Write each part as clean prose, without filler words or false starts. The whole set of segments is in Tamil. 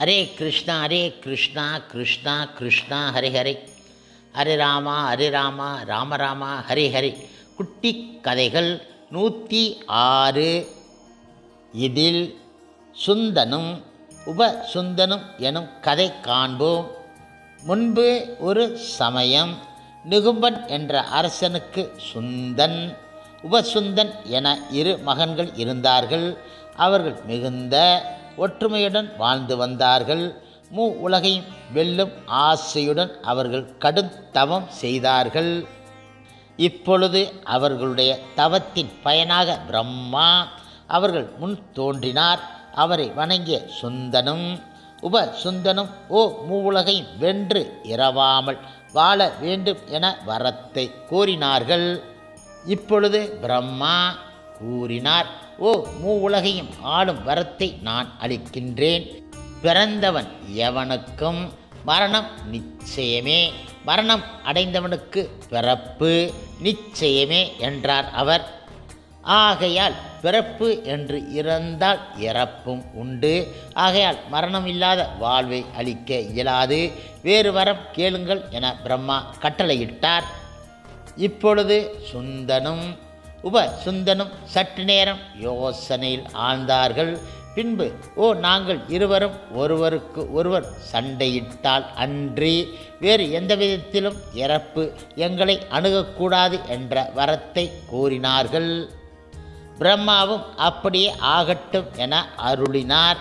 ஹரே கிருஷ்ணா கிருஷ்ணா கிருஷ்ணா ஹரே ஹரே, ஹரே ராமா ராம ராமா ஹரே ஹரே. குட்டி கதைகள் 106. இதில் சுந்தனும் உபசுந்தனும் எனும் கதை காண்போம். முன்பு ஒரு சமயம் நிகும்பன் என்ற அரசனுக்கு சுந்தன், உபசுந்தன் என 2 மகன்கள் இருந்தார்கள். அவர்கள் மிகுந்த ஒற்றுமையுடன் வாழ்ந்து வந்தார்கள். உலகையும் வெல்லும் ஆசையுடன் அவர்கள் கடும் தவம் செய்தார்கள். இப்பொழுது அவர்களுடைய தவத்தின் பயனாக பிரம்மா அவர்கள் முன் தோன்றினார். அவரை வணங்கிய சுந்தனும் உபசுந்தனும் உலகையும் வென்று இரவாமல் வாழ வேண்டும் என வரத்தை கோரினார்கள். இப்பொழுது பிரம்மா கூறினார், உலகையும் ஆளும் வரத்தை நான் அளிக்கின்றேன். பிறந்தவன் எவனுக்கும் மரணம் நிச்சயமே, மரணம் அடைந்தவனுக்கு பிறப்பு நிச்சயமே என்றார் அவர். ஆகையால் பிறப்பு என்று இருந்தால் இறப்பும் உண்டு. ஆகையால் மரணம் இல்லாத வாழ்வை அளிக்க இயலாது. வேறு வரம் கேளுங்கள் என பிரம்மா கட்டளையிட்டார். இப்பொழுது சுந்தனும் உபசுந்தனும் சற்று நேரம் யோசனையில் ஆழ்ந்தார்கள். பின்பு நாங்கள் இருவரும் ஒருவருக்கு ஒருவர் சண்டையிட்டால் அன்றி வேறு எந்த விதத்திலும் இறப்பு எங்களை அணுகக்கூடாது என்ற வரத்தை கோரினார்கள். பிரம்மாவும் அப்படியே ஆகட்டும் என அருளினார்.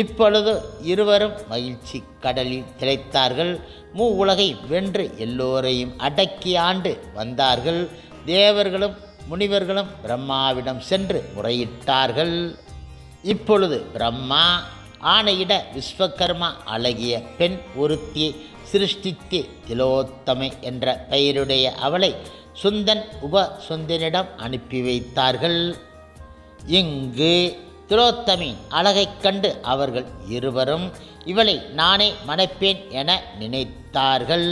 இப்பொழுது இருவரும் மகிழ்ச்சி கடலில் திளைத்தார்கள். உலகை வென்று எல்லோரையும் அடக்கி ஆண்டு வந்தார்கள். தேவர்களும் முனிவர்களும் பிரம்மாவிடம் சென்று முறையிட்டார்கள். இப்பொழுது பிரம்மா ஆணையிட விஸ்வகர்மா அழகிய பெண் ஒருத்தியை சிருஷ்டித்து திலோத்தமை என்ற பெயருடைய அவளை சுந்தன் உபசுந்தனிடம் அனுப்பி வைத்தார்கள். இங்கு திலோத்தமின் அழகைக் கண்டு அவர்கள் இருவரும் இவளை நானே மணப்பேன் என நினைத்தார்கள்.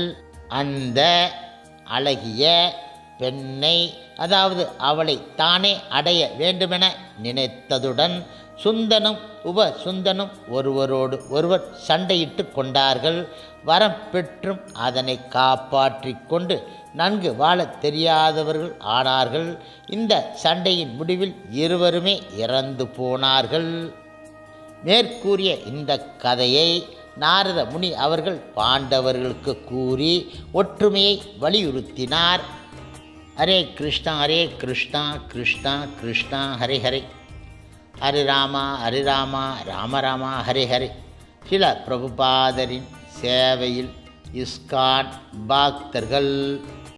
அந்த அழகிய பெண்ணை, அதாவது அவளை தானே அடைய வேண்டுமென நினைத்ததுடன் சுந்தனும் உபசுந்தனும் ஒருவரோடு ஒருவர் சண்டையிட்டு கொண்டார்கள். வரம் பெற்றும் அதனை காப்பாற்றி கொண்டு நன்கு வாழ தெரியாதவர்கள் ஆனார்கள். இந்த சண்டையின் முடிவில் இருவருமே இறந்து போனார்கள். மேற்கூறிய இந்த கதையை நாரத முனி அவர்கள் பாண்டவர்களுக்கு கூறி ஒற்றுமையை வலியுறுத்தினார். ஹரே கிருஷ்ணா கிருஷ்ணா கிருஷ்ணா ஹரே ஹரே, ஹரே ராமா ராம ராமா ஹரே ஹரே. சில பிரபுபாதரின் சேவையில் இஸ்கான் பக்தர்கள்.